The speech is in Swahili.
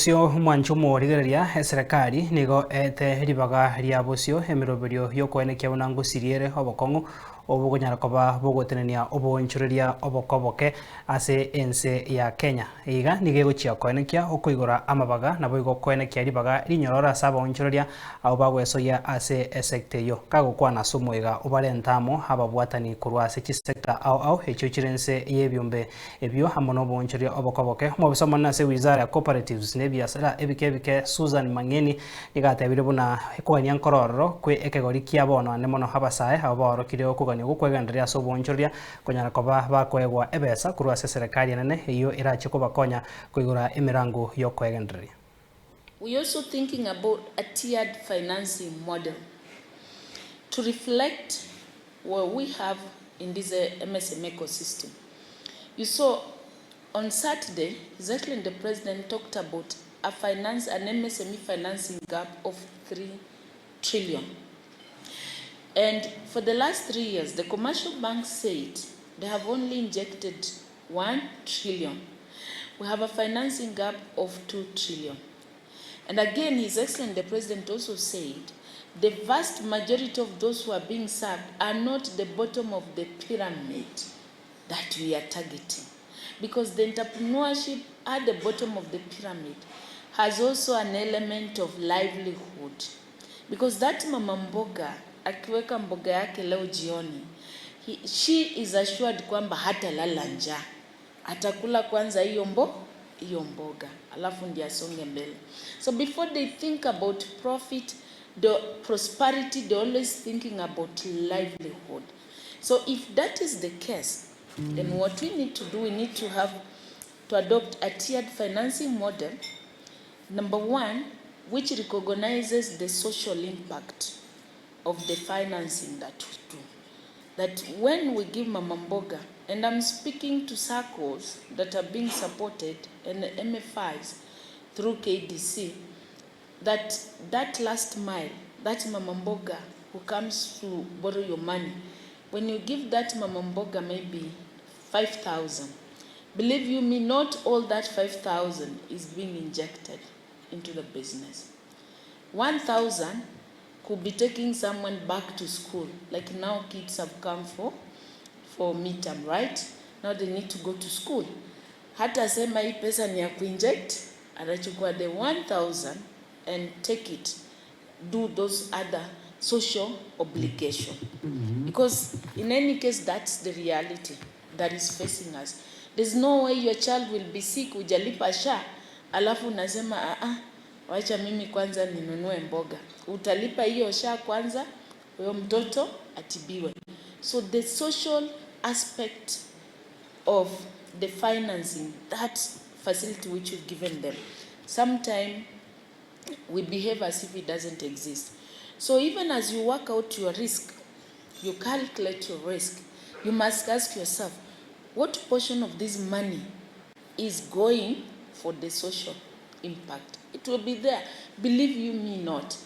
busio MANG'ENI eserekari nigo ete ribaga ria busio emiroberio yokwenekia unangu siriere obokongo obogonyara koba bogotenenia oboonchoreria oboke ase ense ya Kenya. Iga nigegochia kwenekia okoigora amabaga nabo igo kwenekia ribaga rinyorora ase aboonchoreria abo bagwesoya ase esekte yo kagokwana somoiga obarentamo ababwatani korwa ase chisekta ao echo chirense yebiombe ebio amo no oboonchoreria oboke mobisoma nase wizara ya cooperatives ne biasara ebike Susan MANG'ENI igatebire buna kwanya nkororo kwe ekegori kia bono ane mono abasae abo borokire okugania gukwegenderia ase oboonchoreria konyara koba bakwegwa ebesa korwa ase eserekari enene iyo irache kobakonya koigora emirango yokwegenderia. We also thinking about a tiered financing model to reflect what we have in this MSME ecosystem. You saw on Saturday, exactly the president talked about an MSME financing gap of 3 trillion. And for the last 3 years, the commercial banks said they have only injected 1 trillion. We have a financing gap of 2 trillion. And again, His Excellency the President also said the vast majority of those who are being served are not the bottom of the pyramid that we are targeting. Because the entrepreneurship at the bottom of the pyramid has also an element of livelihood. Because that mama mboga, akiweka mboga yake leo jioni, she is assured kwamba hata lala njaa. Atakula kwanza hiyo mboga, alafu ndiye asonge mbele. So before they think about profit, the prosperity, they're always thinking about livelihood. So if that is the case, then what we need to do, we need to adopt a tiered financing model. Number one, which recognizes the social impact of the financing that we do. That when we give Mama Mboga, and I'm speaking to circles that are being supported and MFIs through KDC, that last mile, that Mama Mboga who comes to borrow your money, when you give that Mama Mboga maybe 5,000, believe you me, not all that 5,000 is being injected into the business. 1,000 could be taking someone back to school. Like now kids have come for midterm, right? Now they need to go to school. Hata sema hii pesa ni ya kuinject, anachukua the 1,000 and take it, do those other social obligation. Because in any case, that's the reality that is facing us. There's no way your child will be sick, ujalipa SHA, alafu unasema wacha mimi kwanza ninunue mboga. Utalipa hiyo SHA kwanza, huyo mtoto atibiwe. So the social aspect of the financing, that facility which we've given them, sometimes we behave as if it doesn't exist. So even as you work out your risk, you calculate your risk, you must ask yourself, what portion of this money is going for the social impact? It will be there. Believe you me not.